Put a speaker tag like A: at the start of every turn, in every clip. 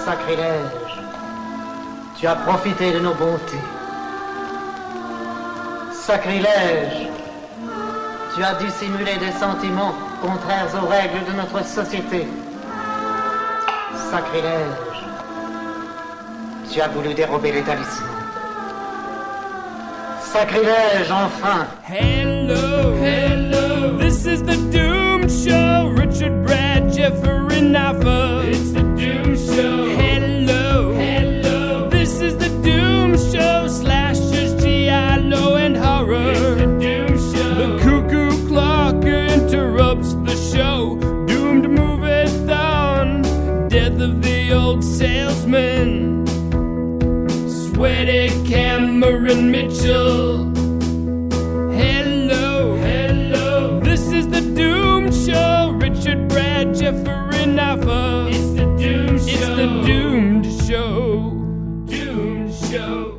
A: Sacrilège. Tu as profité de nos bontés. Sacrilège. Tu as dissimulé des sentiments contraires aux règles de notre société. Sacrilège. Tu as voulu dérober les talismans. Sacrilège, enfin.
B: Hello, hello. This is the Doom Show. Richard, Brad, Jeffrey, Nava. It's the Doom Show. Hello, hello. This is the Doom Show. Slashers, giallo, and horror. It's the Doom Show. The cuckoo clock interrupts the show. Doomed Moviethon. Death of the old salesman. Sweaty Cameron Mitchell. Hello, hello. This is the Doom Show. Richard, Brad, Jeffrey, Nava. It's the Doom Show. It's the Doomed Show. Doomed Show.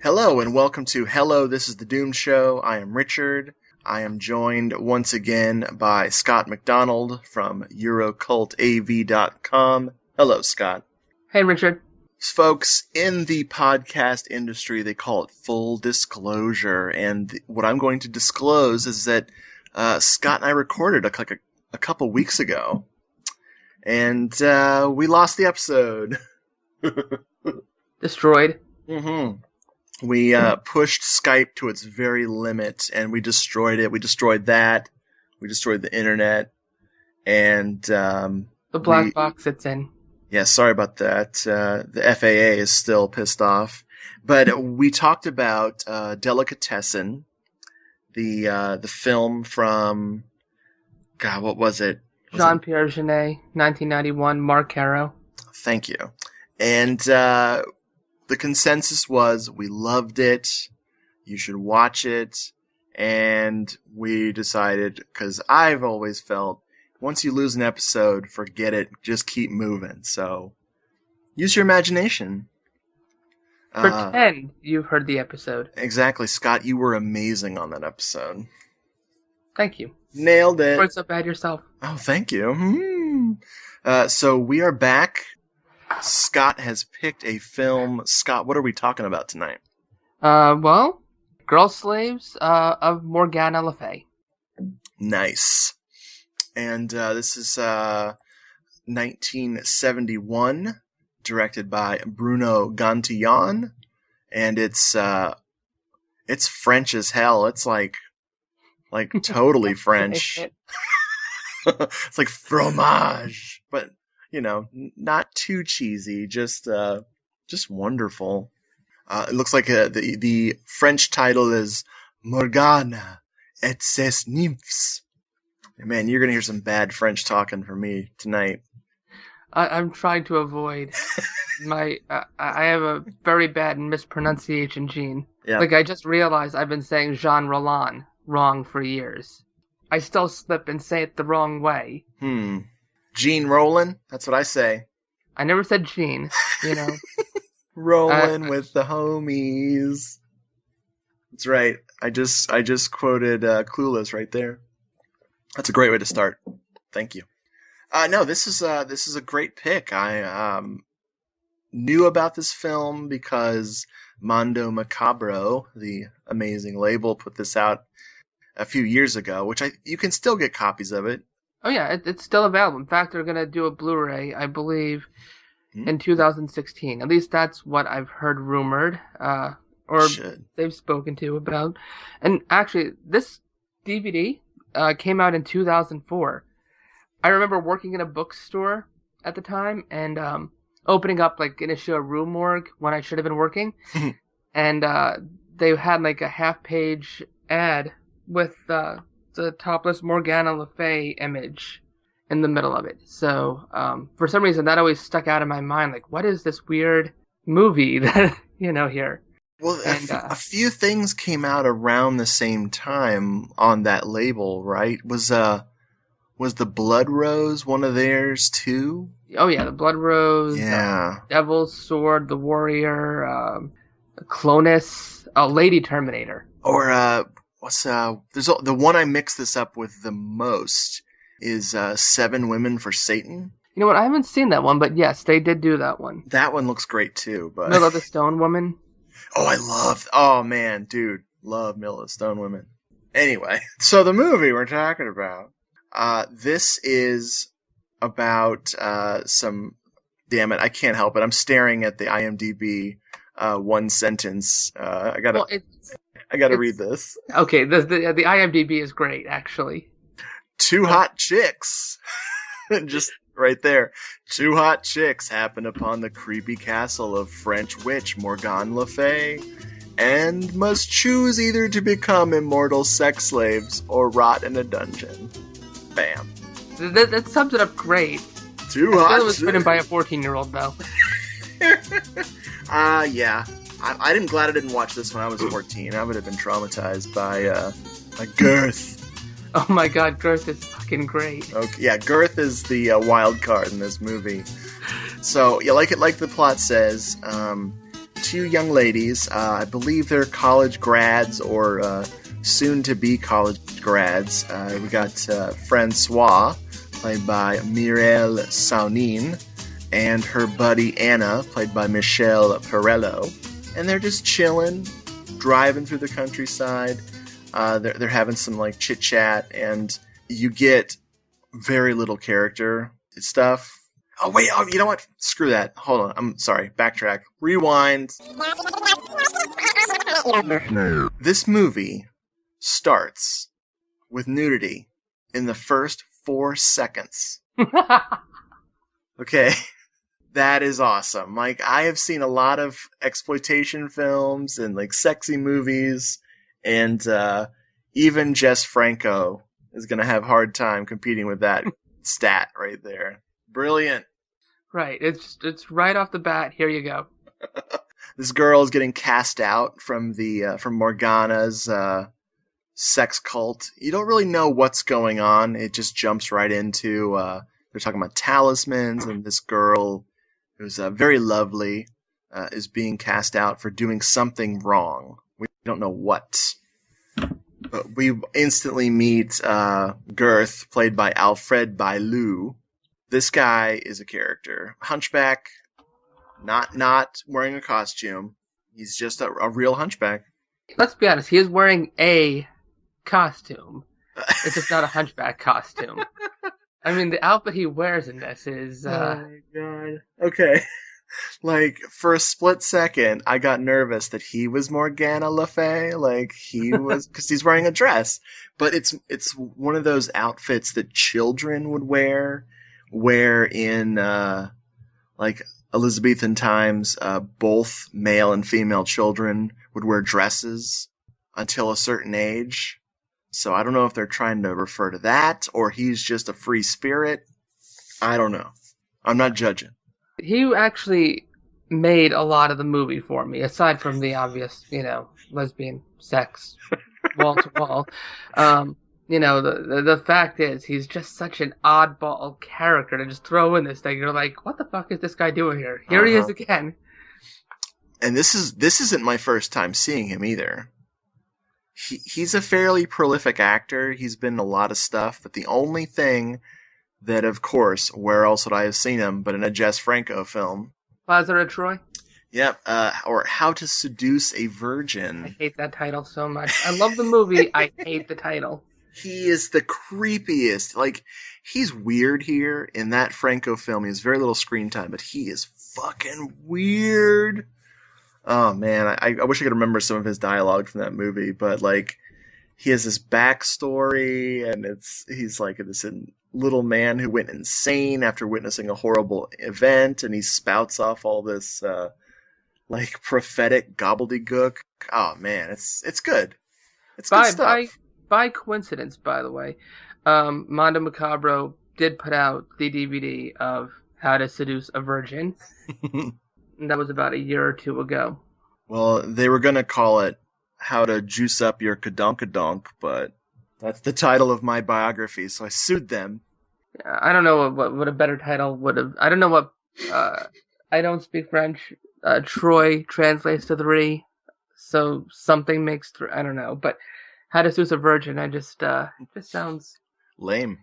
C: Hello and welcome to Hello, This is the Doom Show. I am Richard. I am joined once again by Scott MacDonald from EuroCultAV.com. Hello, Scott.
D: Hey, Richard.
C: Folks, in the podcast industry, they call it full disclosure, and what I'm going to disclose is that Scott and I recorded a couple weeks ago, and we lost the episode.
D: Destroyed.
C: Mm-hmm. We pushed Skype to its very limit, and we destroyed it. We destroyed that. We destroyed the internet, and
D: the black box it's in.
C: Yeah, sorry about that. The FAA is still pissed off. But we talked about Delicatessen, the film from, God, what was it?
D: Jean-Pierre Jeunet, 1991, Mark Caro.
C: Thank you. And the consensus was we loved it, you should watch it, and we decided, because I've always felt, once you lose an episode, forget it. Just keep moving. So, use your imagination.
D: Pretend you've heard the episode.
C: Exactly. Scott, you were amazing on that episode.
D: Thank you.
C: Nailed it.
D: What's so bad yourself?
C: Oh, thank you. So, we are back. Scott has picked a film. Scott, what are we talking about tonight?
D: Well, Girl Slaves of Morgana Le Fey.
C: Nice. And this is 1971, directed by Bruno Gantillon, and it's French as hell. It's like totally French. It's like fromage, but not too cheesy. Just wonderful. It looks like the French title is Morgana et ses nymphs. Man, you're going to hear some bad French talking from me tonight.
D: I'm trying to avoid I have a very bad mispronunciation gene.
C: Yeah.
D: Like, I just realized I've been saying Jean Roland wrong for years. I still slip and say it the wrong way.
C: Gene Roland? That's what I say.
D: I never said Gene,
C: Rolling with the homies. That's right. I just quoted Clueless right there. That's a great way to start. Thank you. No, this is a great pick. I knew about this film because Mondo Macabro, the amazing label, put this out a few years ago, which you can still get copies of it.
D: Oh yeah, it's still available. In fact, they're going to do a Blu-ray, I believe, in 2016. At least that's what I've heard rumored, or they've spoken to about. And actually, this DVD came out in 2004. I remember working in a bookstore at the time and opening up in a show Rue Morgue when I should have been working. And they had a half-page ad with the topless Morgana Le Fey image in the middle of it. So for some reason that always stuck out in my mind. What is this weird movie that, here?
C: Well, a few things came out around the same time on that label, right? Was the Blood Rose one of theirs too?
D: Oh yeah, the Blood Rose.
C: Yeah.
D: Devil's Sword, the Warrior, Clonus, Lady Terminator.
C: Or there's the one I mix this up with the most is 7 Women for Satan.
D: You know what? I haven't seen that one, but yes, they did do that one.
C: That one looks great too. But
D: Middle of the Stone Woman.
C: Oh man, dude, love Middle of the Stone Women. Anyway, so the movie we're talking about, this is about some. Damn it, I can't help it. I'm staring at the IMDb one sentence. I gotta read this.
D: Okay, the IMDb is great, actually.
C: Two hot chicks. Just right there. Two hot chicks happen upon the creepy castle of French witch Morgana Le Fey and must choose either to become immortal sex slaves or rot in a dungeon. Bam.
D: That sums it up great.
C: Two hot chicks. It
D: was written by a 14-year-old, though.
C: Yeah. I'm glad I didn't watch this when I was 14. I would have been traumatized by girth.
D: Oh my god, girth is fucking great.
C: Okay, yeah, girth is the wild card in this movie. So, yeah, like the plot says, two young ladies, I believe they're college grads or soon-to-be college grads. We got Francois, played by Mireille Saunin, and her buddy Anna, played by Michelle Perello. And they're just chilling, driving through the countryside. They're having some like chit chat, and you get very little character stuff. Oh wait, you know what? Screw that. Hold on. I'm sorry. Backtrack. Rewind. This movie starts with nudity in the first 4 seconds. Okay. That is awesome. Like, I have seen a lot of exploitation films and like sexy movies. And even Jess Franco is going to have a hard time competing with that stat right there. Brilliant.
D: Right. It's right off the bat. Here you go.
C: This girl is getting cast out from from Morgana's sex cult. You don't really know what's going on. It just jumps right into they're talking about talismans, and this girl who's very lovely is being cast out for doing something wrong. We don't know what. But we instantly meet Girth, played by Alfred Bailou. This guy is a character. Hunchback, not wearing a costume. He's just a real hunchback.
D: Let's be honest, he is wearing a costume. It's just not a hunchback costume. I mean, the outfit he wears in this is...
C: Oh my god. Okay. Like, for a split second, I got nervous that he was Morgana Le Fey. Like, he was, because he's wearing a dress. But it's one of those outfits that children would wear, where in, like, Elizabethan times, both male and female children would wear dresses until a certain age. So I don't know if they're trying to refer to that, or he's just a free spirit. I don't know. I'm not judging.
D: He actually made a lot of the movie for me, aside from the obvious, lesbian sex, wall to wall. The fact is, he's just such an oddball character to just throw in this thing. You're like, what the fuck is this guy doing here? Here he is again.
C: And this isn't my first time seeing him either. He's a fairly prolific actor. He's been in a lot of stuff, but the only thing that, of course, where else would I have seen him but in a Jess Franco film?
D: Plaza at Troy?
C: Yep, or How to Seduce a Virgin.
D: I hate that title so much. I love the movie, I hate the title.
C: He is the creepiest. Like, he's weird here. In that Franco film, he has very little screen time, but he is fucking weird. Oh, man, I wish I could remember some of his dialogue from that movie, but, like, he has this backstory, and he's like this little man who went insane after witnessing a horrible event, and he spouts off all this like prophetic gobbledygook. Oh man, it's good. It's good stuff.
D: By coincidence, by the way, Mondo Macabro did put out the DVD of How to Seduce a Virgin. And that was about a year or two ago.
C: Well, they were gonna call it How to Juice Up Your Kadonkadonk, but that's the title of my biography, so I sued them.
D: I don't know what a better title would have. I don't know what. I don't speak French. Troy translates to 3, so something makes 3. I don't know, but How to Seduce a Virgin. It just sounds
C: lame.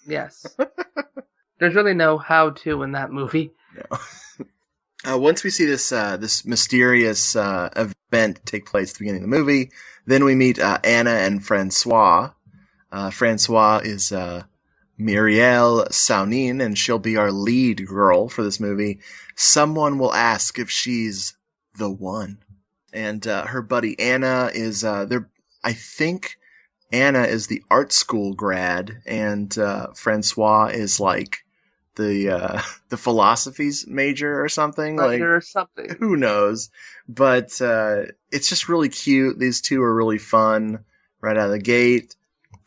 D: Yes. There's really no how-to in that movie.
C: No. Once we see this mysterious event take place at the beginning of the movie, then we meet Anna and Francois. Francois is Muriel Saunin, and she'll be our lead girl for this movie. Someone will ask if she's the one. And her buddy Anna is I think Anna is the art school grad, and Francois is like the philosophies major or something.
D: Or something.
C: Who knows? But it's just really cute. These two are really fun right out of the gate.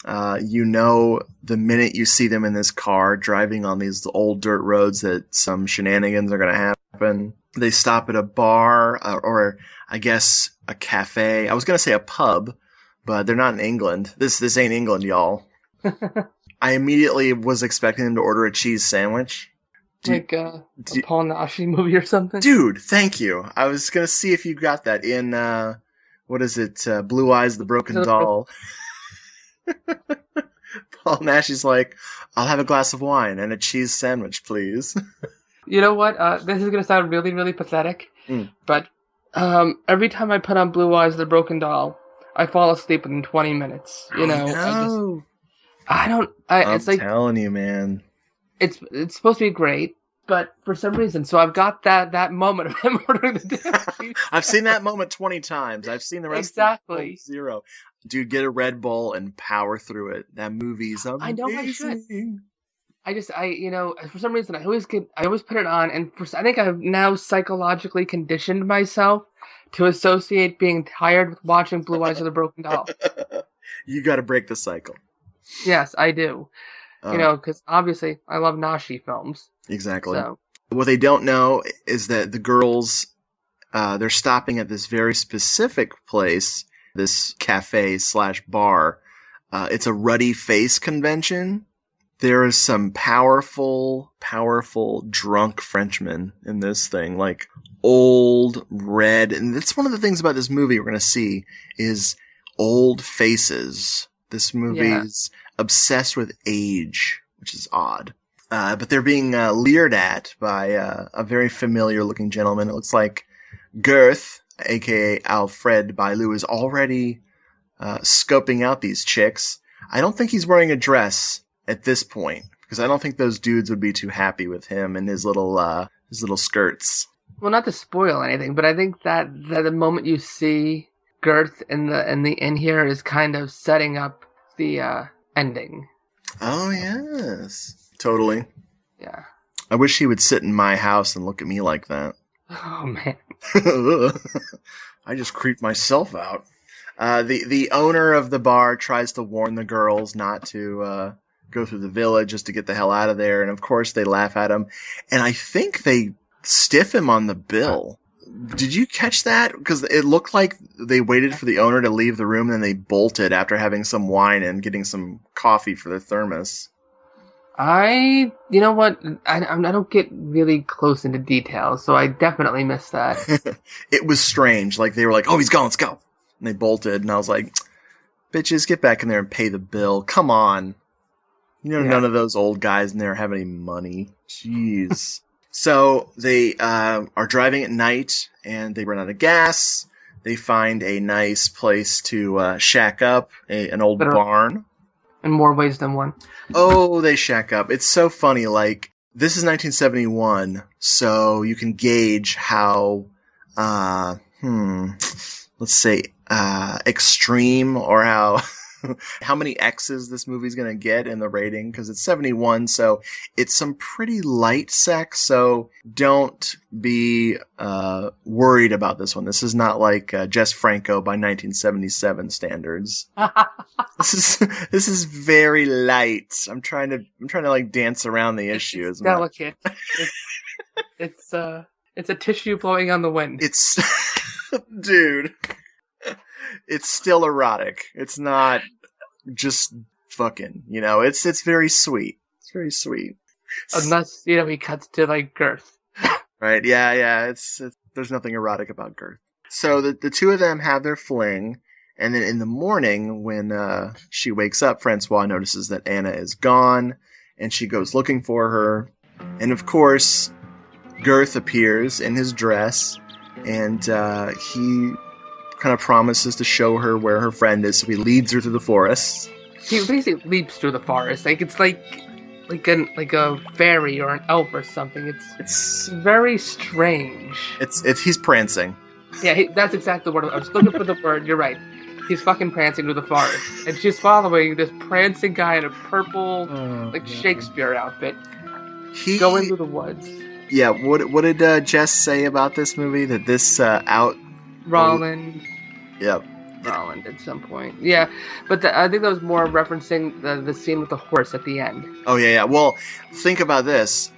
C: The minute you see them in this car driving on these old dirt roads that some shenanigans are going to happen. They stop at a bar, or I guess a cafe. I was going to say a pub, but they're not in England. This ain't England, y'all. I immediately was expecting them to order a cheese sandwich.
D: A Paul Nashi movie or something?
C: Dude, thank you. I was going to see if you got that in, what is it? Blue Eyes, the Broken Doll. Paul Nashi's like, I'll have a glass of wine and a cheese sandwich, please.
D: You know what? This is going to sound really, really pathetic, but every time I put on Blue Eyes, the Broken Doll, I fall asleep within 20 minutes. You know,
C: I'm
D: it's like
C: telling you, man.
D: It's supposed to be great, but for some reason, so I've got that moment of him ordering the damn cheese.
C: I've seen that moment 20 times. I've seen the rest
D: exactly.
C: Of zero. Dude, get a Red Bull and power through it. That movie's amazing.
D: I know I should. For some reason, I always put it on, and I think I've now psychologically conditioned myself to associate being tired with watching Blue Eyes of the Broken Doll.
C: You got to break the cycle.
D: Yes, I do. Because obviously I love Nashi films.
C: Exactly.
D: So.
C: What they don't know is that the girls, they're stopping at this very specific place, this cafe/bar. It's a Ruddy Face convention. There is some powerful drunk Frenchmen in this thing, like old, red. And that's one of the things about this movie we're going to see is old faces. This movie's obsessed with age, which is odd. But they're being leered at by a very familiar looking gentleman. It looks like Girth, aka Alfred Bailu, is already scoping out these chicks. I don't think he's wearing a dress at this point, because I don't think those dudes would be too happy with him and his little skirts.
D: Well, not to spoil anything, but I think that the moment you see Girth in the inn here is kind of setting up the ending.
C: Oh yes, totally.
D: Yeah.
C: I wish he would sit in my house and look at me like that.
D: Oh man.
C: I just creeped myself out. The owner of the bar tries to warn the girls not to go through the village, just to get the hell out of there. And of course they laugh at him. And I think they stiff him on the bill. Did you catch that? Because it looked like they waited for the owner to leave the room and then they bolted after having some wine and getting some coffee for their thermos.
D: You know what? I don't get really close into details, so I definitely missed that.
C: It was strange. Like they were like, oh, he's gone, let's go. And they bolted. And I was like, bitches, get back in there and pay the bill. Come on. None of those old guys in there have any money. Jeez. So they are driving at night and they run out of gas. They find a nice place to shack up, an old barn.
D: In more ways than one.
C: Oh, they shack up. It's so funny. Like, this is 1971, so you can gauge how, let's say, extreme, or how many X's this movie's gonna get in the rating, because it's 71, so it's some pretty light sex, so don't be worried about this one. This is not like Jess Franco by 1977 standards. This is very light. I'm trying to like dance around the issue.
D: It's delicate. It's a tissue blowing on the wind.
C: It's dude. It's still erotic. It's not just fucking, it's very sweet. It's very sweet.
D: Unless, he cuts to like Girth.
C: Right, yeah, it's there's nothing erotic about Girth. So the two of them have their fling, and then in the morning when she wakes up, Francois notices that Anna is gone, and she goes looking for her. And of course, Girth appears in his dress, and he kind of promises to show her where her friend is, so he leads her through the forest.
D: He basically leaps through the forest. Like it's like a fairy or an elf or something. It's very strange.
C: He's prancing.
D: Yeah, that's exactly what I was looking for. The word. You're right. He's fucking prancing through the forest, and she's following this prancing guy in a purple, Shakespeare outfit, going through the woods.
C: Yeah, what did Jess say about this movie? That this
D: Roland.
C: Yep.
D: Roland at some point. Yeah, but I think that was more referencing the scene with the horse at the end.
C: Oh, yeah. Well, think about this.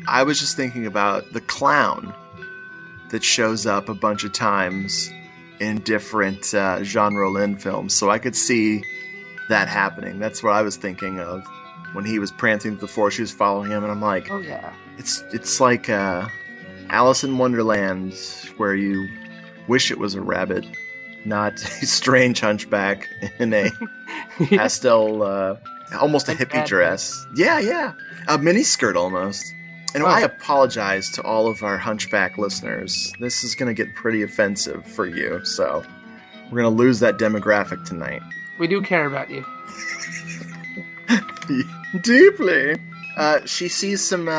C: I was just thinking about the clown that shows up a bunch of times in different Jean Rollin films, so I could see that happening. That's what I was thinking of when he was prancing through the forest. She was following him, and I'm like,
D: oh, yeah.
C: It's like Alice in Wonderland, where you wish it was a rabbit, not a strange hunchback in a pastel, almost a hippie dress. Yeah. A miniskirt almost. And I apologize to all of our hunchback listeners. This is going to get pretty offensive for you, so we're going to lose that demographic tonight.
D: We do care about you.
C: Deeply. She sees some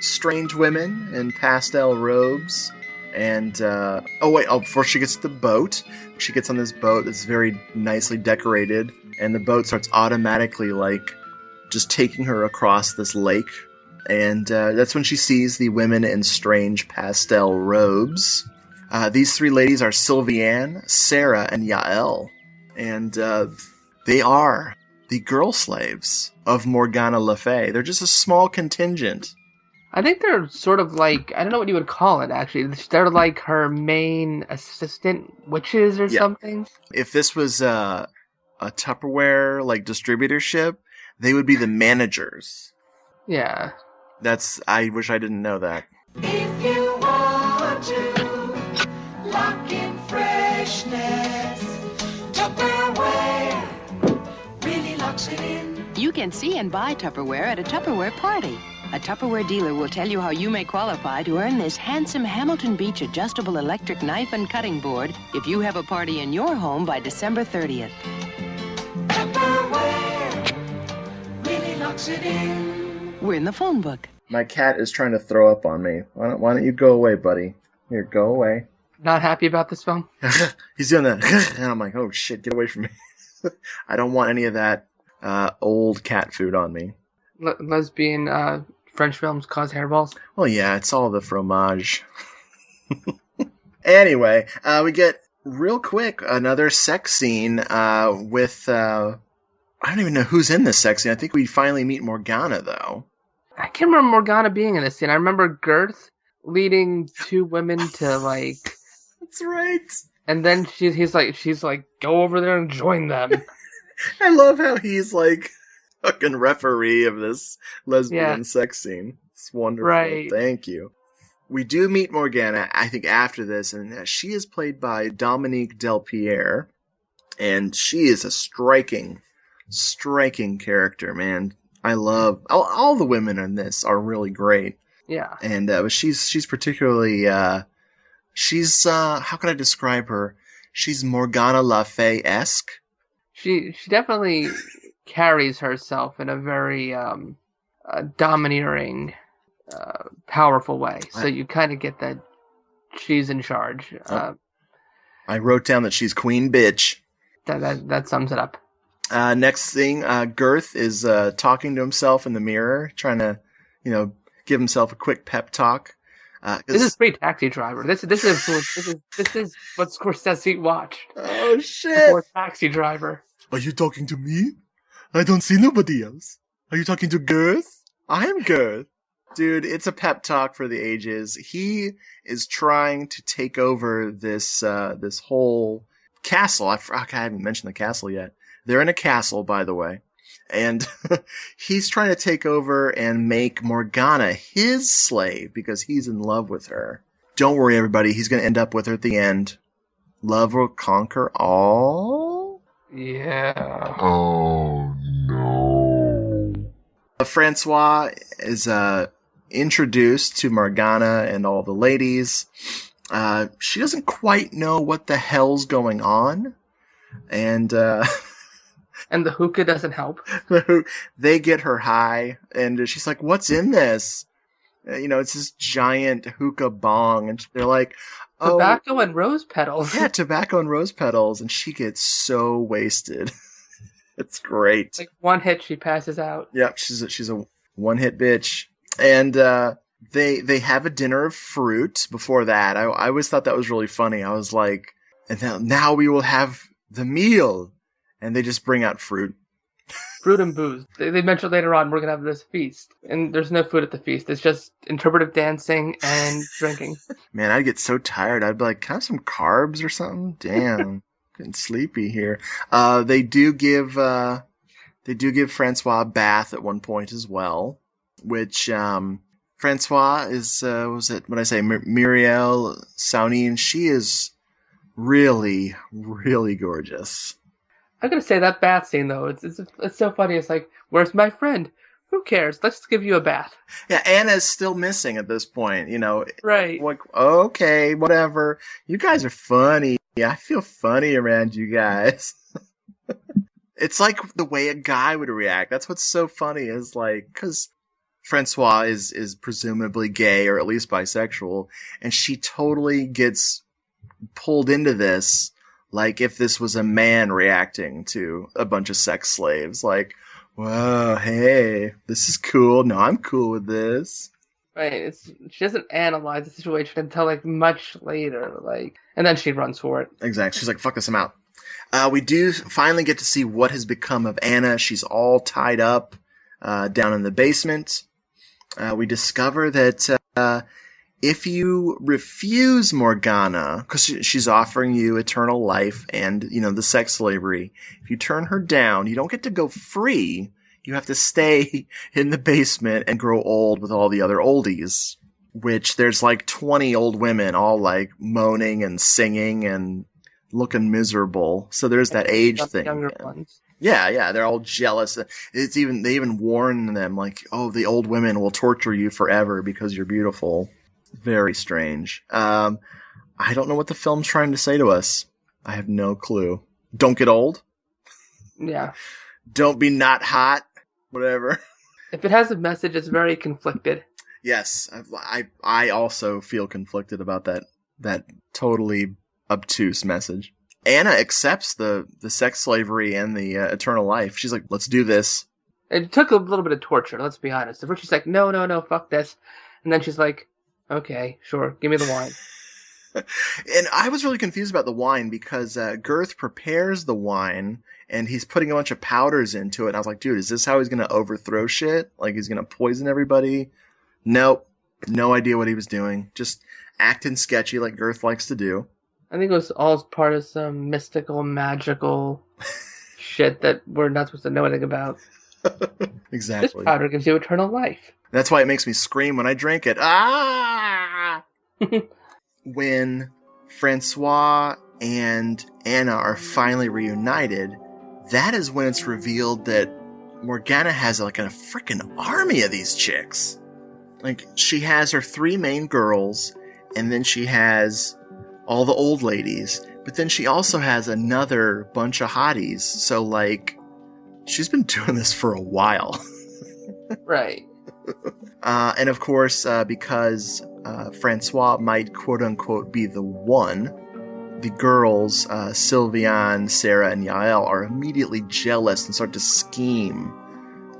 C: strange women in pastel robes. And, before she gets to the boat, she gets on this boat that's very nicely decorated, and the boat starts automatically, just taking her across this lake. And that's when she sees the women in strange pastel robes. These three ladies are Sylviane, Sarah, and Yael. And they are the girl slaves of Morgana Le Fey. They're just a small contingent.
D: I think they're sort of like, I don't know what you would call it, actually. They're like her main assistant witches or something.
C: If this was a Tupperware, distributorship, they would be the managers.
D: Yeah.
C: I wish I didn't know that.
E: If you want to lock in freshness, Tupperware really locks it in.
F: You can see and buy Tupperware at a Tupperware party. A Tupperware dealer will tell you how you may qualify to earn this handsome Hamilton Beach adjustable electric knife and cutting board if you have a party in your home by December 30th.
E: Tupperware really locks it in.
F: We're in the phone book.
C: My cat is trying to throw up on me. Why don't you go away, buddy? Here, go away.
D: Not happy about this film?
C: He's doing that, and I'm like, oh shit, get away from me. I don't want any of that old cat food on me.
D: Lesbian French films cause hairballs?
C: Well, yeah, it's all the fromage. Anyway, we get, real quick, another sex scene with... I don't even know who's in this sex scene. I think we finally meet Morgana, though.
D: I can't remember Morgana being in this scene. I remember Girth leading two women to,
C: That's right.
D: And then she's like, go over there and join them.
C: I love how he's, fucking referee of this lesbian sex scene. It's wonderful.
D: Right.
C: Thank you. We do meet Morgana, I think, after this, and she is played by Dominique Delpierre, and she is a striking character, man. I love all the women in this are really great.
D: Yeah.
C: And she's particularly she's how can I describe her? She's Morgana Le Fey-esque.
D: She definitely carries herself in a very domineering, powerful way. So you kind of get that she's in charge.
C: I wrote down that she's queen bitch.
D: That sums it up.
C: Next thing, Girth is talking to himself in the mirror, trying to, give himself a quick pep talk.
D: This is pretty Taxi Driver. This is what Scorsese watched.
C: Oh shit!
D: Before Taxi Driver.
C: Are you talking to me? I don't see nobody else. Are you talking to Girth? I am Girth. Dude, it's a pep talk for the ages. He is trying to take over this whole castle. I haven't mentioned the castle yet. They're in a castle, by the way. And he's trying to take over and make Morgana his slave because he's in love with her. Don't worry, everybody. He's going to end up with her at the end. Love will conquer all?
D: Yeah.
G: Oh, no.
C: Francois is introduced to Morgana and all the ladies. She doesn't quite know what the hell's going on. And
D: and the hookah doesn't help.
C: They get her high, and she's like, "What's in this?" It's this giant hookah bong, and they're like, "Oh,
D: tobacco and rose petals."
C: Yeah, tobacco and rose petals, and she gets so wasted. It's great.
D: Like one hit, she passes out.
C: Yep, she's a one-hit bitch, and they have a dinner of fruit before that. I always thought that was really funny. I was like, and now we will have the meal, and they just bring out fruit.
D: Fruit and booze. They mentioned later on, we're going to have this feast. And there's no food at the feast. It's just interpretive dancing and drinking.
C: Man, I'd get so tired. I'd be like, can I have some carbs or something? Damn. Getting sleepy here. They do give Francois a bath at one point as well. Which, Francois is, Muriel Saunin. She is really, really gorgeous.
D: I'm gonna say that bath scene though, it's so funny. It's like, where's my friend? Who cares? Let's give you a bath.
C: Yeah, Anna's still missing at this point.
D: Right?
C: Like, okay, whatever. You guys are funny. I feel funny around you guys. It's like the way a guy would react. That's what's so funny is like, because Francois is presumably gay or at least bisexual, and she totally gets pulled into this. Like if this was a man reacting to a bunch of sex slaves, like, whoa, hey, this is cool. No, I'm cool with this.
D: Right. She doesn't analyze the situation until like much later, and then she runs for it.
C: Exactly. She's like, fuck this, I'm out. We do finally get to see what has become of Anna. She's all tied up down in the basement. We discover that if you refuse Morgana, because she's offering you eternal life and, the sex slavery, if you turn her down, you don't get to go free. You have to stay in the basement and grow old with all the other oldies, which there's like 20 old women all like moaning and singing and looking miserable. So there's that age thing.
D: Younger ones.
C: Yeah, they're all jealous. They even warn them like, oh, the old women will torture you forever because you're beautiful. Very strange. I don't know what the film's trying to say to us. I have no clue. Don't get old.
D: Yeah.
C: Don't be not hot. Whatever.
D: If it has a message, it's very conflicted.
C: Yes, I also feel conflicted about that totally obtuse message. Anna accepts the sex slavery and the eternal life. She's like, let's do this.
D: It took a little bit of torture, let's be honest. At first she's like, no, fuck this. And then she's like, okay, sure, give me the wine.
C: And I was really confused about the wine because Girth prepares the wine and he's putting a bunch of powders into it. And I was like, dude, is this how he's going to overthrow shit? Like he's going to poison everybody? Nope. No idea what he was doing. Just acting sketchy like Girth likes to do.
D: I think it was all part of some mystical, magical shit that we're not supposed to know anything about.
C: Exactly.
D: This powder gives you eternal life.
C: That's why it makes me scream when I drink it. Ah! When Francois and Anna are finally reunited, that is when it's revealed that Morgana has like a freaking army of these chicks. Like, she has her 3 main girls, and then she has all the old ladies, but then she also has another bunch of hotties. So, like, she's been doing this for a while.
D: Right.
C: And of course, because Francois might quote-unquote be the one, the girls, Sylviane, Sarah, and Yael, are immediately jealous and start to scheme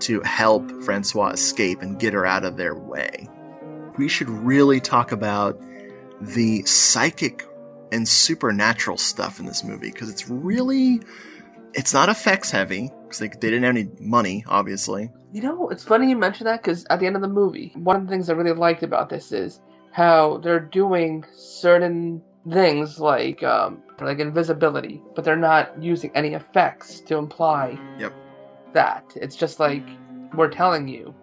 C: to help Francois escape and get her out of their way. We should really talk about the psychic and supernatural stuff in this movie, because it's not effects heavy, because they didn't have any money, obviously.
D: It's funny you mention that, because at the end of the movie, one of the things I really liked about this is how they're doing certain things like invisibility, but they're not using any effects to imply that. It's just like, we're telling you,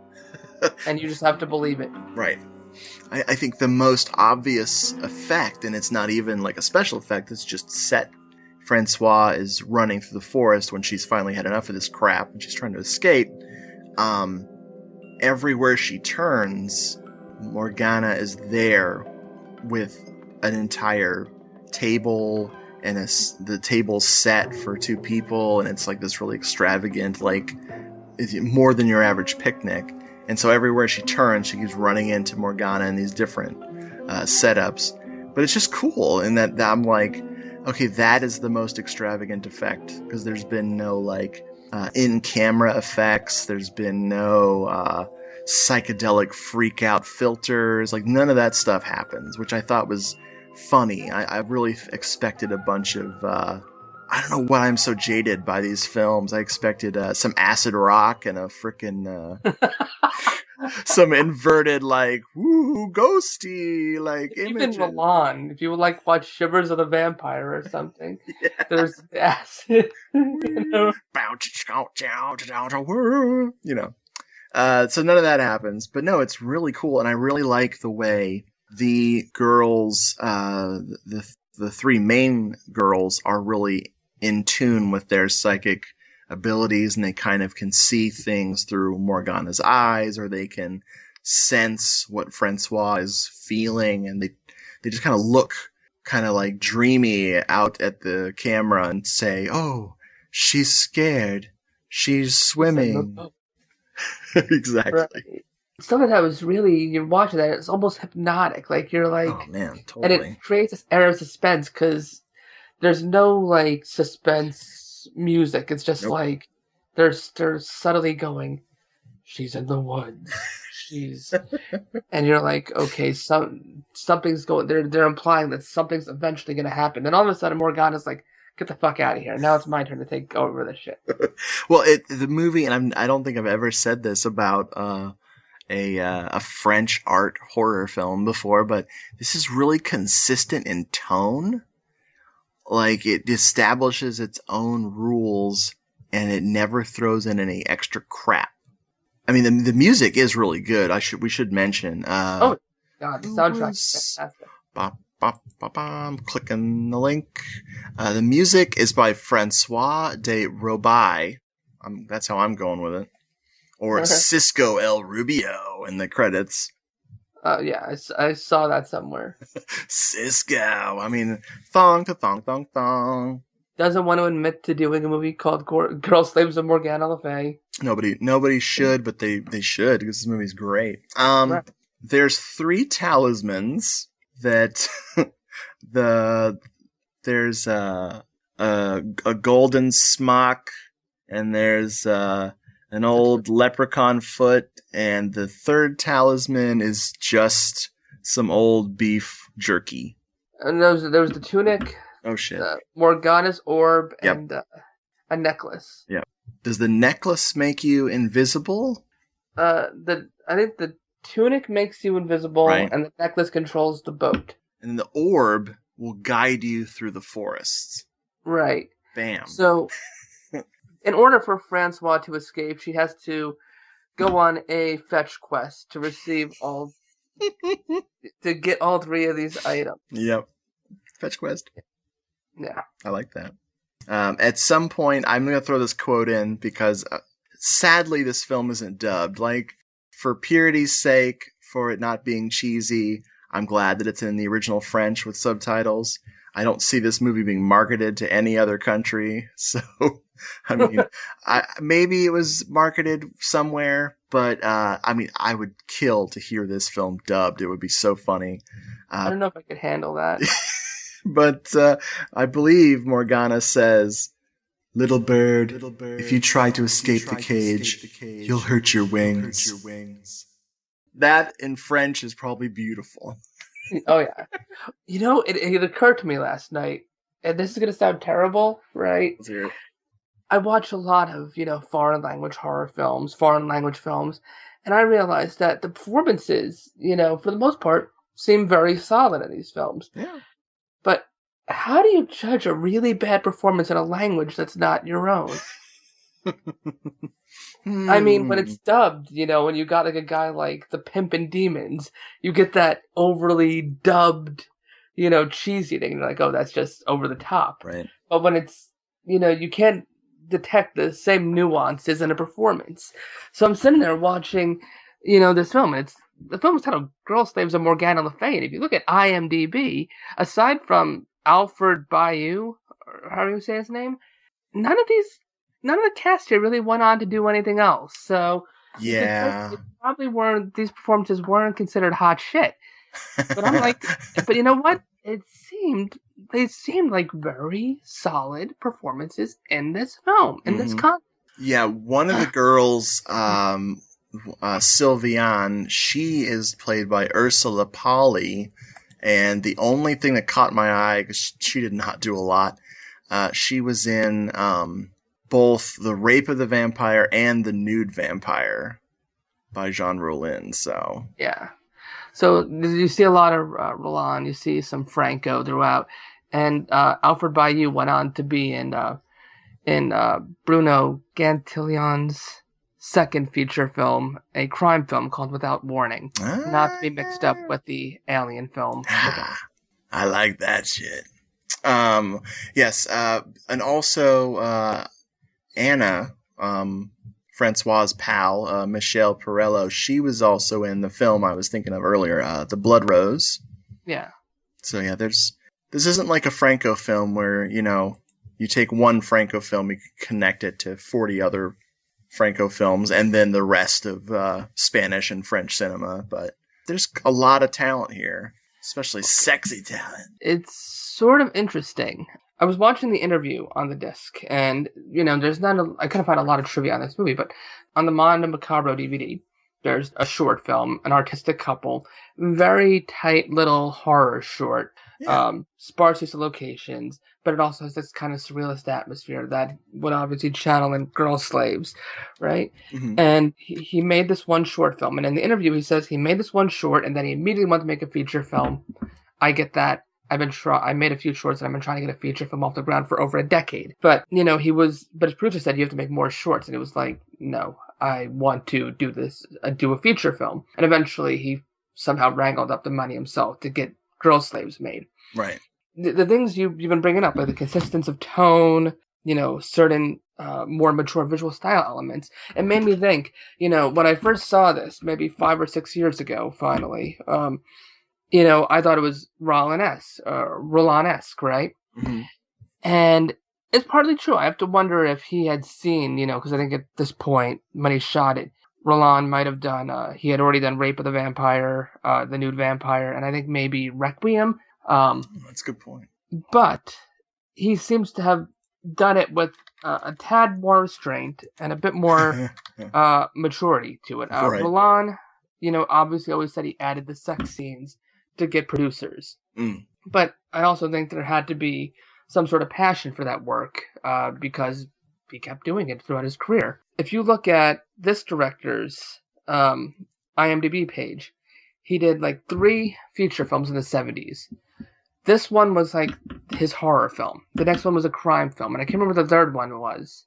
D: and you just have to believe it.
C: Right. I think the most obvious effect, and it's not even like a special effect, it's just set. Francois is running through the forest when she's finally had enough of this crap and she's trying to escape. everywhere she turns, Morgana is there with an entire table, and the table's set for 2 people, and it's like this really extravagant, like, it's more than your average picnic. And so everywhere she turns, she keeps running into Morgana in these different setups. But it's just cool in that I'm like, okay, that is the most extravagant effect, because there's been no, like, in-camera effects. There's been no psychedelic freak-out filters. Like, none of that stuff happens, which I thought was funny. I really expected a bunch of... I don't know why I'm so jaded by these films. I expected some acid rock and a frickin' some inverted, like, woo, ghosty, like, images.
D: Even Milan, if you would like watch Shivers of the Vampire or something, there's acid. You know?
C: So none of that happens. But no, it's really cool, and I really like the way the girls, the 3 main girls, are really in tune with their psychic abilities, and they kind of can see things through Morgana's eyes, or they can sense what Francois is feeling, and they just kind of look kind of like dreamy out at the camera and say, oh, she's scared, she's swimming. Exactly.
D: Right. Some of that was really, you're watching that, it's almost hypnotic. Like, you're like,
C: oh man, totally.
D: And it creates this air of suspense, because there's no, like, suspense music. It's just like, they're subtly going, she's in the woods. She's, and you're like, okay, something's going, they're implying that something's eventually going to happen. And all of a sudden, Morgana's like, get the fuck out of here. Now it's my turn to take over this shit.
C: Well, the movie, and I don't think I've ever said this about a French art horror film before, but this is really consistent in tone. Like, it establishes its own rules, and it never throws in any extra crap. I mean, the music is really good. We should mention.
D: Oh God, the soundtrack is fantastic.
C: I'm clicking the link. The music is by Francois de Roubaix. That's how I'm going with it. Or Cisco El Rubio in the credits.
D: Yeah, I saw that somewhere.
C: Cisco. I mean, thong to thong thong thong.
D: Doesn't want to admit to doing a movie called Girl Slaves of Morgana Le Fey.
C: Nobody should, but they should, because this movie's great. Right. There's 3 talismans that there's a golden smock, and there's an old leprechaun foot, and the 3rd talisman is just some old beef jerky.
D: And there was the tunic.
C: Oh shit!
D: Morgana's orb, and a necklace.
C: Yep. Does the necklace make you invisible?
D: I think the tunic makes you invisible, right, and the necklace controls the boat.
C: And the orb will guide you through the forests.
D: Right.
C: Bam.
D: So, in order for Francois to escape, she has to go on a fetch quest to receive to get all 3 of these items.
C: Yep. Fetch quest.
D: Yeah.
C: I like that. At some point, I'm going to throw this quote in because sadly this film isn't dubbed. Like, for purity's sake, for it not being cheesy, I'm glad that it's in the original French with subtitles. I don't see this movie being marketed to any other country. So, I mean, maybe it was marketed somewhere, but I mean, I would kill to hear this film dubbed. It would be so funny.
D: I don't know if I could handle that.
C: But I believe Morgana says, little bird, if you try to escape the cage, you'll hurt your wings. That in French is probably beautiful.
D: Oh, yeah. You know, it occurred to me last night, and this is going to sound terrible, right?
C: Let's hear it.
D: I watch a lot of, foreign language horror films, foreign language films, and I realized that the performances, for the most part, seem very solid in these films.
C: Yeah.
D: But how do you judge a really bad performance in a language that's not your own? I mean, when it's dubbed, when you got like a guy like the Pimp and Demons, you get that overly dubbed, cheesy thing. You're like, oh, that's just over the top.
C: Right.
D: But when it's, you can't detect the same nuances in a performance. So I'm sitting there watching this film. And the film is titled Girl Slaves of Morgana Le Fey. And if you look at IMDb, aside from Alfred Bayou, or how do you say his name? None of the cast here really went on to do anything else. So
C: yeah,
D: these performances weren't considered hot shit. But I'm like, but you know what? They seemed like very solid performances in this film, in this content.
C: Yeah, one of the girls, Sylviane, she is played by Ursula Pauly, and the only thing that caught my eye, because she did not do a lot, she was in both The Rape of the Vampire and The Nude Vampire by Jean Rollin, so...
D: Yeah. So you see a lot of Roland, you see some Franco throughout, and Alfred Bayou went on to be in Bruno Gantillon's second feature film, a crime film called Without Warning, not to be mixed up with the Alien film.
C: I like that shit. Yes, and also Anna, Francois's pal, Michelle Perello, she was also in the film I was thinking of earlier, The Blood Rose.
D: Yeah.
C: So yeah, this isn't like a Franco film where, you take one Franco film, you connect it to 40 other Franco films, and then the rest of Spanish and French cinema. But there's a lot of talent here, especially sexy talent.
D: It's sort of interesting. I was watching the interview on the disc, and, I couldn't find a lot of trivia on this movie, but on the Mondo Macabro DVD, there's a short film, an artistic couple, very tight little horror short, sparse use of locations, but it also has this kind of surrealist atmosphere that would obviously channel in Girl Slaves, right? Mm-hmm. And he made this one short film, and in the interview he says he made this one short, and then he immediately wanted to make a feature film. I get that. I made a few shorts, and I've been trying to get a feature film off the ground for over a decade. But, but his producer said you have to make more shorts, and it was like, no, I want to do a feature film. And eventually he somehow wrangled up the money himself to get Girl Slaves made.
C: Right.
D: The things you've been bringing up, like the consistency of tone, certain more mature visual style elements, it made me think, when I first saw this, maybe 5 or 6 years ago, finally, I thought it was Roland-esque, right? Mm-hmm. And it's partly true. I have to wonder if he had seen, because I think at this point, when he shot it, Roland might have done, he had already done Rape of the Vampire, The Nude Vampire, and I think maybe Requiem.
C: That's a good point.
D: But he seems to have done it with a tad more restraint and a bit more maturity to it. Right. Roland, obviously always said he added the sex scenes to get producers. Mm. But I also think there had to be some sort of passion for that work because he kept doing it throughout his career. If you look at this director's IMDb page, he did like 3 feature films in the 70s. This one was like his horror film. The next one was a crime film, and I can't remember what the third one was.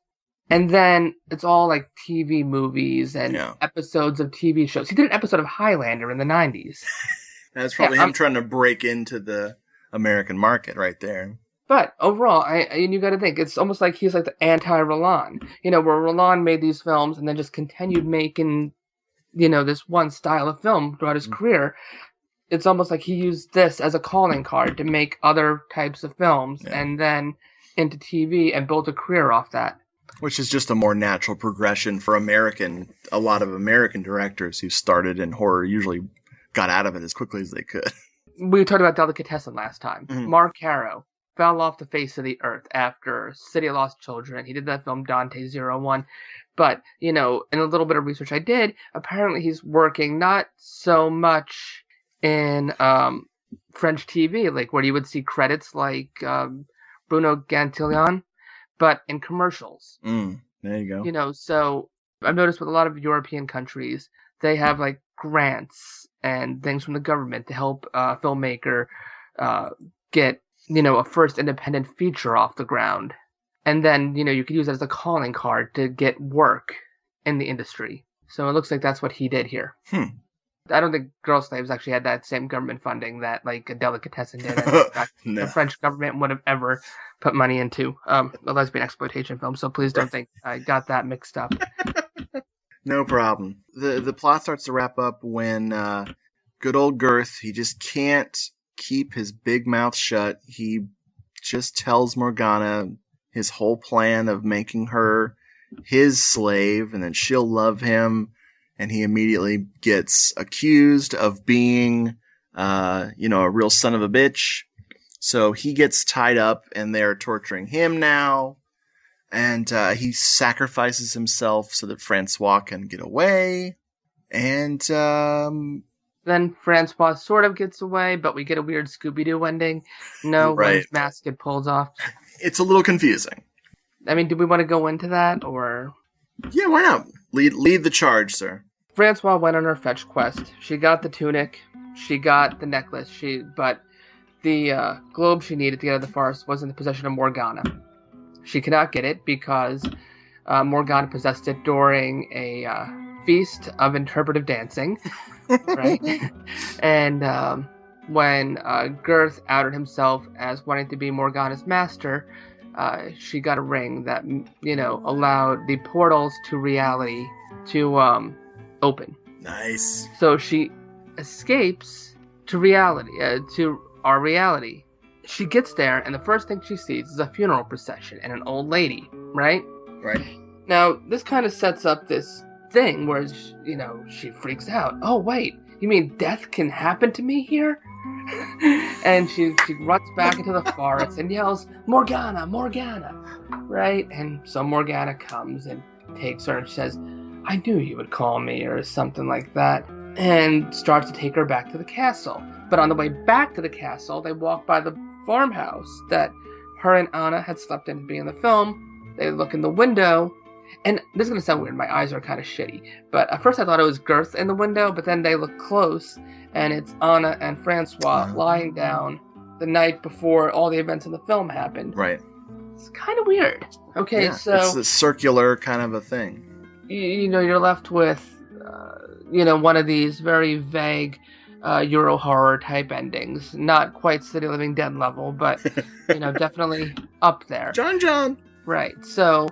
D: And then it's all like TV movies and episodes of TV shows. He did an episode of Highlander in the 90s.
C: That's probably him trying to break into the American market right there.
D: But overall, you got to think, it's almost like he's like the anti-Roland. Where Roland made these films and then just continued making, this one style of film throughout his career. It's almost like he used this as a calling card to make other types of films and then into TV and build a career off that.
C: Which is just a more natural progression for a lot of American directors who started in horror usually got out of it as quickly as they could.
D: We talked about Delicatessen last time. Mm-hmm. Mark Caro fell off the face of the earth after City of Lost Children. He did that film Dante 01. But, in a little bit of research I did, apparently he's working not so much in French TV, like where you would see credits like Bruno Gantillon, but in commercials.
C: There you go.
D: So I've noticed with a lot of European countries, they have like grants and things from the government to help a filmmaker get, a first independent feature off the ground. And then, you could use it as a calling card to get work in the industry. So it looks like that's what he did here. I don't think Girl Slaves actually had that same government funding that, like, a Delicatessen did. No. The French government would have ever put money into a lesbian exploitation film, so please don't think I got that mixed up.
C: No problem. The plot starts to wrap up when good old Girth, he just can't keep his big mouth shut. He just tells Morgana his whole plan of making her his slave, and then she'll love him, and he immediately gets accused of being, a real son of a bitch. So he gets tied up, and they're torturing him now. And he sacrifices himself so that Francois can get away. And
D: then Francois sort of gets away, but we get a weird Scooby-Doo ending. No,
C: right.
D: When his mask gets pulled off.
C: It's a little confusing.
D: I mean, do we want to go into that, or?
C: Yeah, why not? Lead the charge, sir.
D: Francois went on her fetch quest. She got the tunic. She got the necklace. But the globe she needed to get out of the forest was in the possession of Morgana. She cannot get it because Morgana possessed it during a feast of interpretive dancing, right? And when Girth outed himself as wanting to be Morgana's master, she got a ring that, allowed the portals to reality to open.
C: Nice.
D: So she escapes to reality, to our reality. She gets there, and the first thing she sees is a funeral procession and an old lady, right?
C: Right.
D: Now, this kind of sets up this thing where, she freaks out. Oh, wait, you mean death can happen to me here? And she runs back into the forest and yells, Morgana, Morgana, right? And so Morgana comes and takes her and says, I knew you would call me, or something like that, and starts to take her back to the castle. But on the way back to the castle, they walk by the farmhouse that her and Anna had slept in to be in the film. They look in the window, and this is going to sound weird, my eyes are kind of shitty, but at first I thought it was Girth in the window, but then they look close, and it's Anna and Francois lying down the night before all the events in the film happened.
C: Right.
D: It's kind of weird. Okay,
C: yeah,
D: so...
C: it's a circular kind of a thing.
D: You're left with, one of these very vague Euro horror type endings. Not quite City Living Dead level, but, definitely up there.
C: John.
D: Right. So,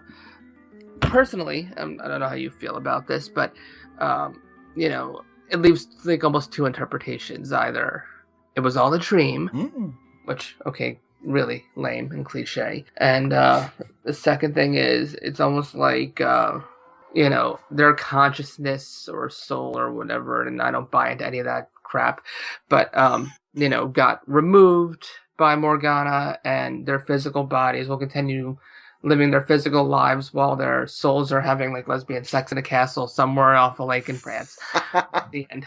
D: personally, I don't know how you feel about this, but, it leaves, like, almost two interpretations. Either it was all a dream, which, okay, really lame and cliche. And the second thing is, it's almost like... their consciousness or soul or whatever, and I don't buy into any of that crap, but, got removed by Morgana, and their physical bodies will continue living their physical lives while their souls are having, like, lesbian sex in a castle somewhere off a lake in France. The end.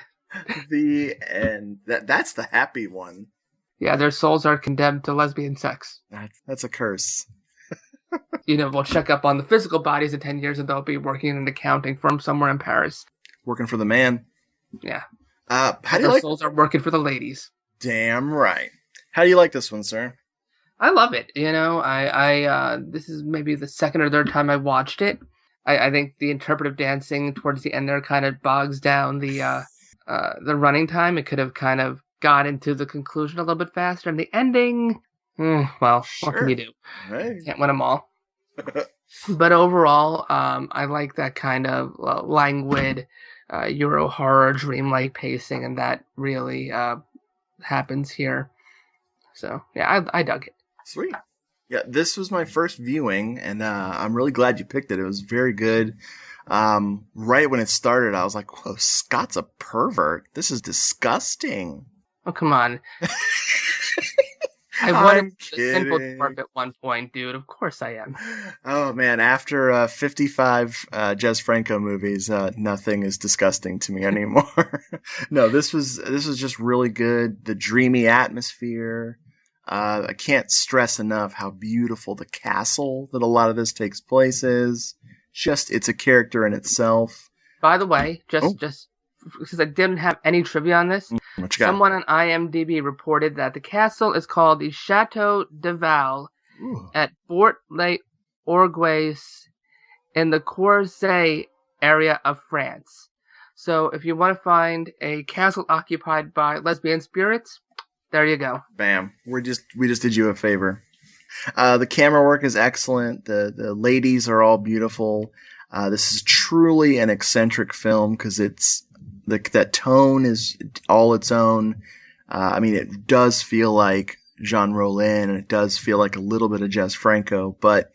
C: The end. That's the happy one.
D: Yeah, their souls are condemned to lesbian sex.
C: That's a curse.
D: We'll check up on the physical bodies in 10 years, and they'll be working in an accounting firm somewhere in Paris.
C: Working for the man.
D: Yeah.
C: How do you
D: Their
C: like...
D: souls are working for the ladies.
C: Damn right. How do you like this one, sir?
D: I love it. I this is maybe the second or third time I watched it. I think the interpretive dancing towards the end there kind of bogs down the running time. It could have kind of got into the conclusion a little bit faster, and the ending... well,
C: sure.
D: What can you do?
C: Right.
D: Can't win them all. But overall, I like that kind of languid Euro horror, dreamlike pacing, and that really happens here. So, yeah, I dug it.
C: Sweet. Yeah, this was my first viewing, and I'm really glad you picked it. It was very good. Right when it started, I was like, whoa, Scott's a pervert. This is disgusting.
D: Oh, come on. I wanted the simple twerp at one point, dude. Of course I am.
C: Oh, man. After 55 Jez Franco movies, nothing is disgusting to me anymore. No, this was just really good. The dreamy atmosphere. I can't stress enough how beautiful the castle that a lot of this takes place is. It's a character in itself.
D: By the way, just because I didn't have any trivia on this, someone on IMDb reported that the castle is called the Chateau de Val at Fort Les Orgues in the Courcey area of France. So if you want to find a castle occupied by lesbian spirits, there you go.
C: Bam. We just did you a favor. The camera work is excellent. The ladies are all beautiful. This is truly an eccentric film because that tone is all its own. I mean, it does feel like Jean Rollin, and it does feel like a little bit of Jess Franco, but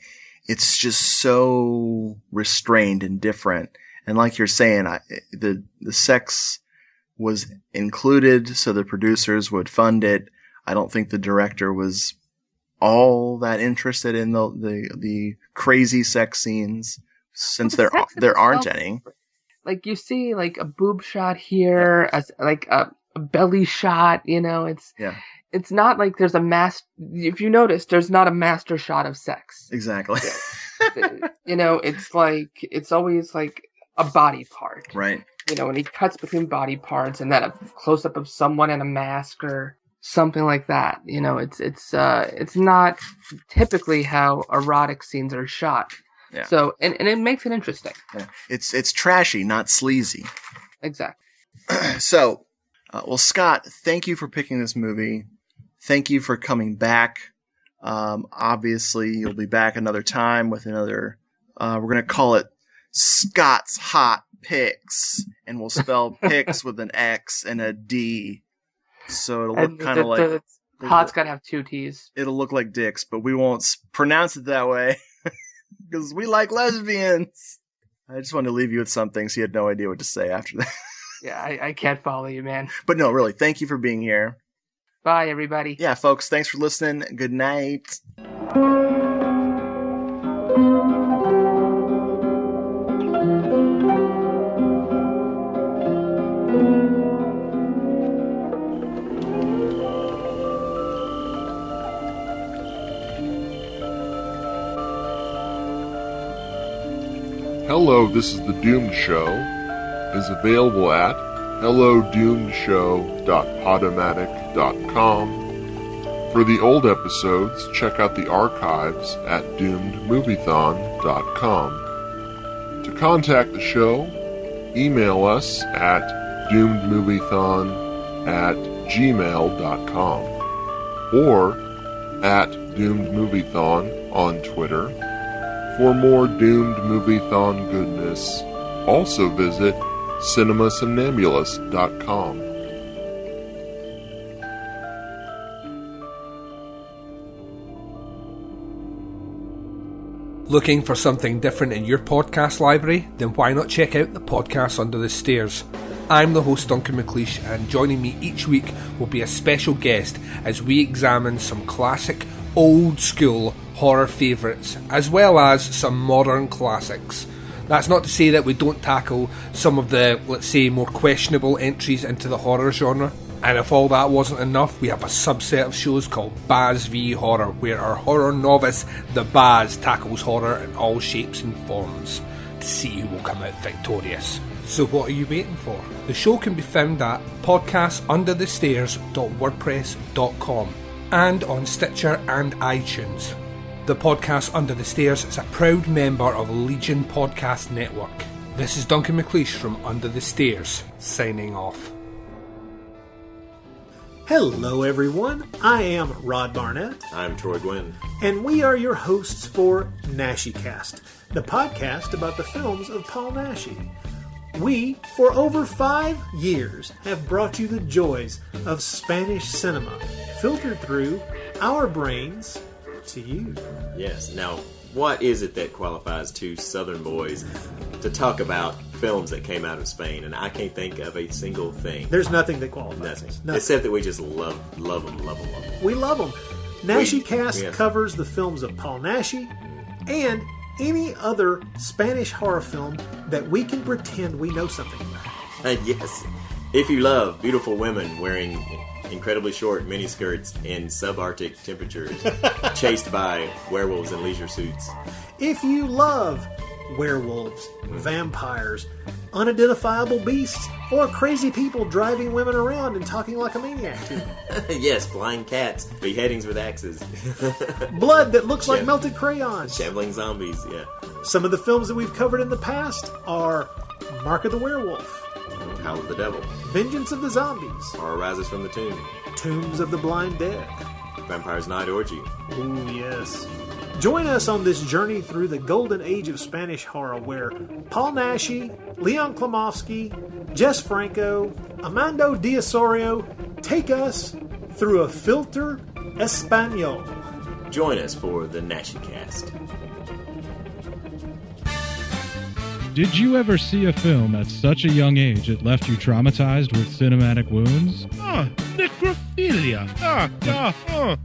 C: it's just so restrained and different. And like you're saying, the sex was included so the producers would fund it. I don't think the director was all that interested in the crazy sex scenes, since there aren't any.
D: Like, you see like a boob shot here, as like a belly shot, it's not like there's if you notice, there's not a master shot of sex.
C: Exactly.
D: It's like, it's always like a body part.
C: Right.
D: When he cuts between body parts and then a close up of someone in a mask or something like that. It's not typically how erotic scenes are shot.
C: Yeah.
D: So, and it makes it interesting.
C: Yeah. It's trashy, not sleazy.
D: Exactly.
C: So, well, Scott, thank you for picking this movie. Thank you for coming back. Obviously, you'll be back another time with another, we're going to call it Scott's Hot Picks, and we'll spell picks with an X and a D. So it'll look kind of like...
D: Hot's got to have 2 T's.
C: It'll look like dicks, but we won't pronounce it that way because we like lesbians. I just wanted to leave you with something so you had no idea what to say after that.
D: Yeah, I can't follow you, man.
C: But no, really, thank you for being here.
D: Bye, everybody.
C: Yeah, folks, thanks for listening. Good night.
G: Hello, This is the Doomed Show is available at hellodoomedshow.podomatic.com. For the old episodes, check out the archives at doomedmoviethon.com. To contact the show, email us at doomedmoviethon@gmail.com or at doomedmoviethon on Twitter. For more Doomed Moviethon goodness, also visit cinemasomnambulist.com.
H: Looking for something different in your podcast library? Then why not check out the Podcast Under the Stairs? I'm the host, Duncan McLeish, and joining me each week will be a special guest as we examine some classic, old-school horror favourites, as well as some modern classics. That's not to say that we don't tackle some of the, let's say, more questionable entries into the horror genre. And if all that wasn't enough, we have a subset of shows called Baz v Horror, where our horror novice, the Baz, tackles horror in all shapes and forms to see who will come out victorious. So what are you waiting for? The show can be found at podcastunderthestairs.wordpress.com and on Stitcher and iTunes. The Podcast Under the Stairs is a proud member of Legion Podcast Network. This is Duncan McLeish from Under the Stairs, signing off.
I: Hello everyone, I am Rod Barnett.
J: I'm Troy Gwynn.
I: And we are your hosts for NashiCast, the podcast about the films of Paul Naschy. We, for over 5 years, have brought you the joys of Spanish cinema, filtered through our brains to you.
J: Yes, now, what is it that qualifies two Southern boys to talk about films that came out of Spain? And I can't think of a single thing.
I: There's nothing that qualifies.
J: Nothing. Except that we just love them.
I: We love them. NashiCast covers the films of Paul Naschy and any other Spanish horror film that we can pretend we know something about.
J: Yes. If you love beautiful women wearing incredibly short miniskirts in subarctic temperatures, chased by werewolves in leisure suits.
I: If you love werewolves, vampires, unidentifiable beasts, or crazy people driving women around and talking like a maniac to them.
J: Yes, flying cats, beheadings with axes.
I: Blood that looks like melted crayons.
J: Shambling zombies, yeah.
I: Some of the films that we've covered in the past are Mark of the Werewolf,
J: Howl of the Devil,
I: Vengeance of the Zombies,
J: Horror Rises from the Tomb,
I: Tombs of the Blind Dead,
J: Vampire's Night Orgy,
I: ooh yes, Join us on this journey through the golden age of Spanish horror where Paul Naschy, Leon Klimovsky, Jess Franco, Armando D'Osorio take us through a filter Espanol.
J: Join us for the Naschy Cast.
K: Did you ever see a film at such a young age it left you traumatized with cinematic wounds? Necrophilia.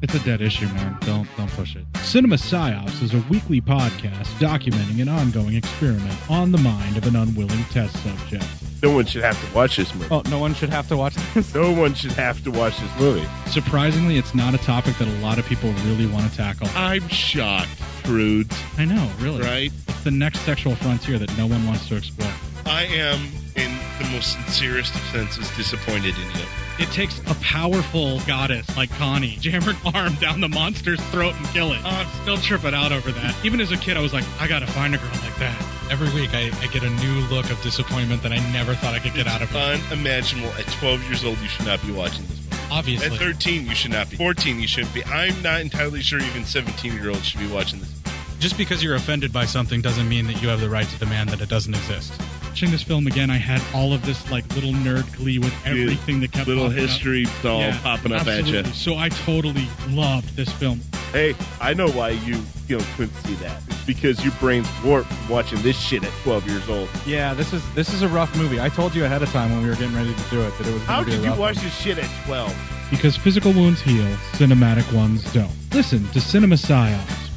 K: It's a dead issue, man. Don't push it. Cinema Psyops is a weekly podcast documenting an ongoing experiment on the mind of an unwilling test subject.
L: No one should have to watch this movie.
K: Oh, no one should have to watch this?
L: No one should have to watch this movie.
K: Surprisingly, it's not a topic that a lot of people really want to tackle.
L: I'm shocked, prudes.
K: I know, really.
L: Right?
K: It's the next sexual frontier that no one wants to explore.
L: I am, in the most sincerest of senses, disappointed in you.
K: It takes a powerful goddess like Connie, jam her arm down the monster's throat and kill it. Oh, I'm still tripping out over that. Even as a kid, I was like, I gotta find a girl like that. Every week, I get a new look of disappointment that I never thought I could get out of her.
L: Unimaginable. At 12 years old, you should not be watching this movie.
K: Obviously.
L: At 13, you should not be. 14, you shouldn't be. I'm not entirely sure even 17-year-olds should be watching this.
K: Just because you're offended by something doesn't mean that you have the right to demand that it doesn't exist. Watching this film again, I had all of this like little nerd glee with everything that kept
L: little
K: popping
L: history
K: up.
L: doll popping up
K: absolutely.
L: at you.
K: So I totally loved this film.
L: Hey, I know why you couldn't see that. It's because your brain's warped from watching this shit at 12 years old.
K: Yeah, this is a rough movie. I told you ahead of time when we were getting ready to do it that it was.
L: How did you watch this shit at 12?
K: Because physical wounds heal, cinematic ones don't. Listen to Cinema Psyops.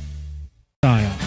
K: Psyops.